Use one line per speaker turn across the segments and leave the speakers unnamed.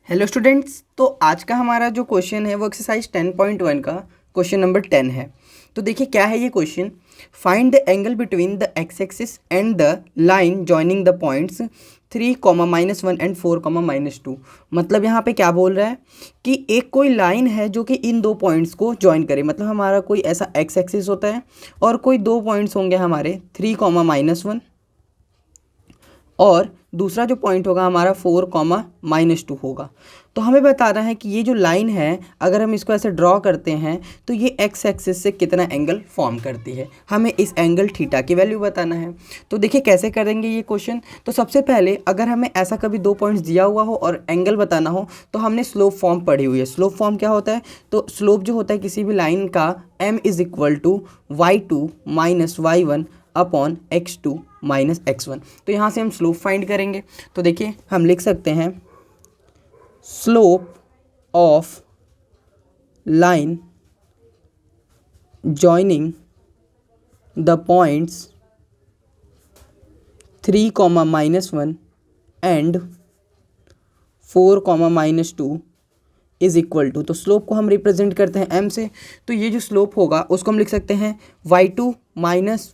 Hello students, तो आज का हमारा जो क्वेश्चन है वो एक्सरसाइज 10.1 का क्वेश्चन नंबर 10 है। तो देखिए क्या है ये question. Find the angle between the x axis and the line joining the points 3, -1 and 4, -2। मतलब यहाँ पे क्या बोल रहा है कि एक कोई लाइन है जो कि इन दो पॉइंट्स को जॉइन करे। मतलब हमारा कोई ऐसा एक्स एक्सिस होता है और कोई दो पॉइंट्स होंगे हमारे 3, -1 और दूसरा जो पॉइंट होगा हमारा 4, -2 होगा। तो हमें बता रहा है कि ये जो लाइन है अगर हम इसको ऐसे ड्रॉ करते हैं तो ये एक्स एक्सिस से कितना एंगल फॉर्म करती है। हमें इस एंगल थीटा की वैल्यू बताना है। तो देखिए कैसे करेंगे ये क्वेश्चन। तो सबसे पहले अगर हमें ऐसा कभी दो पॉइंट्स दिया हुआ हो और एंगल बताना हो तो हमने स्लोप फॉर्म पढ़ी हुई है। स्लोप फॉर्म क्या होता है? तो स्लोप जो होता है किसी भी लाइन का m = y2 - y1 upon x2 - x1। तो यहाँ से हम स्लोप फाइंड करेंगे। तो देखिए हम लिख सकते हैं slope of line joining the points 3, -1 and 4, -2 is equal to. तो स्लोप को हम रिप्रेजेंट करते हैं m से। तो ये जो स्लोप होगा उसको हम लिख सकते हैं y2 -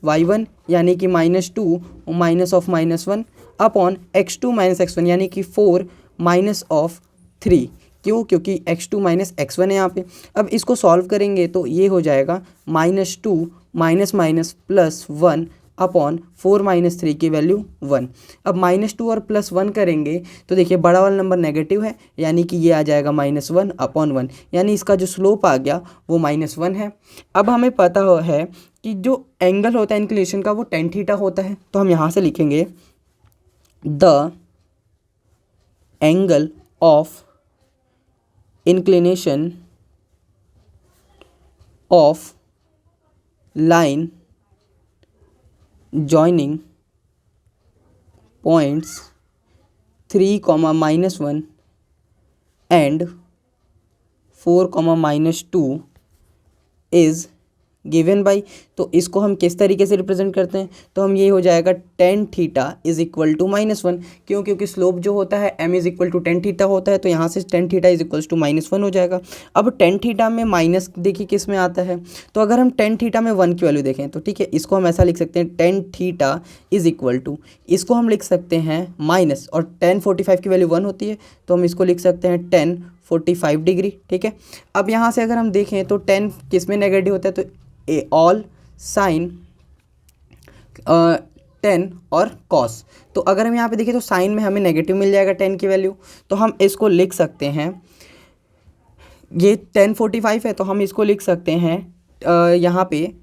y1 यानी कि -2 -1 अपॉन x2 - x1 यानी कि 4 -3। क्यों? क्योंकि x2 - x1 है यहाँ पे। अब इसको सॉल्व करेंगे तो ये हो जाएगा -2 -+1 अपॉन 4 - 3 की वैल्यू 1। अब -2 और +1 करेंगे तो देखिए बड़ा वाला नंबर नेगेटिव है यानी कि ये आ जाएगा -1 अपॉन 1, यानी इसका जो स्लोप आ गया वो -1 है। अब हमें पता है कि जो एंगल होता है इंक्लिनेशन का वो tan थीटा होता है। तो हम यहाँ से लिखेंगे the angle of inclination of line joining points 3, -1 and 4, -2 is given by. तो इसको हम किस तरीके से रिप्रेजेंट करते हैं? तो हम ये हो जाएगा tan थीटा = -1। क्यों? क्योंकि स्लोप जो होता है m = tan थीटा होता है। तो यहाँ से tan थीटा = -1 हो जाएगा। अब tan थीटा में माइनस देखिए किस में आता है। तो अगर हम tan थीटा में 1 की वैल्यू देखें तो ठीक है, इसको हम ऐसा लिख सकते हैं tan थीटा = इसको हम लिख सकते हैं माइनस, और tan 45 की वैल्यू 1 होती है तो हम इसको लिख सकते हैं tan 45 डिग्री। ठीक है। अब यहाँ से अगर हम देखें तो tan किस में नेगेटिव होता है? तो ऑल साइन 10 और कॉस। तो अगर हम यहाँ पे देखें तो साइन में हमें नेगेटिव मिल जाएगा 10 की वैल्यू। तो हम इसको लिख सकते हैं, ये tan 45 है तो हम इसको लिख सकते हैं यहाँ पे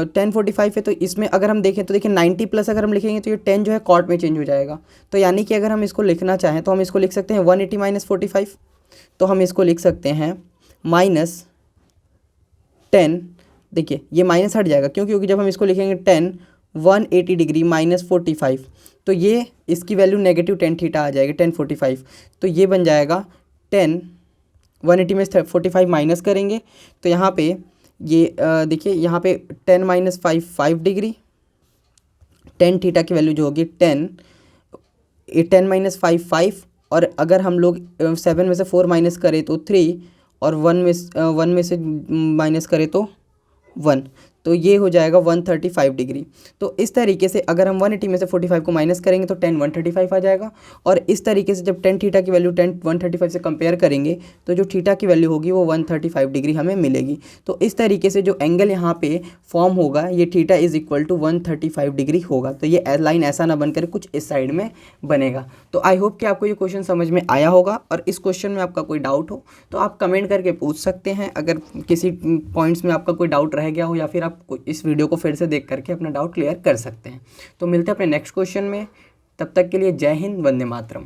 tan 45 है तो इसमें अगर हम देखें तो देखिए 90+ अगर हम लिखेंगे तो ये 10 जो है कॉट में चेंज हो जाएगा। तो यानी कि अगर हम इसको लिखना चाहें तो हम इसको लिख सकते हैं 180 - 45। तो हम इसको लिख सकते हैं -10। देखिए ये माइनस हट जाएगा। क्यों? क्योंकि जब हम इसको लिखेंगे 10 180 डिग्री -45 तो ये इसकी वैल्यू नेगेटिव tan थीटा आ जाएगी tan 45। तो ये बन जाएगा 10 180 में 45 माइनस करेंगे तो यहाँ पे ये देखिए यहाँ पे 10 - 5 डिग्री tan थीटा की वैल्यू जो होगी 10 - 5 और अगर हम लोग 7 में से 4 माइनस करें तो 3 और 1 में से माइनस करें तो 1, तो ये हो जाएगा 135 डिग्री। तो इस तरीके से अगर हम 180 में से 45 को माइनस करेंगे तो tan 135 आ जाएगा। और इस तरीके से जब tan थीटा की वैल्यू tan 135 से कंपेयर करेंगे तो जो थीटा की वैल्यू होगी वो 135 डिग्री हमें मिलेगी। तो इस तरीके से जो एंगल यहाँ पे फॉर्म होगा ये थीटा = 135 डिग्री होगा। तो ये लाइन ऐसा ना बनकर कुछ इस साइड में बनेगा। तो आई होप कि आपको ये क्वेश्चन समझ में आया होगा। और इस क्वेश्चन में आपका कोई डाउट हो तो आप कमेंट करके पूछ सकते हैं। अगर किसी पॉइंट्स में आपका कोई डाउट रह गया हो या फिर आप इस वीडियो को फिर से देख करके अपना डाउट क्लियर कर सकते हैं। तो मिलते हैं अपने नेक्स्ट क्वेश्चन में। तब तक के लिए जय हिंद, वंदे मातरम।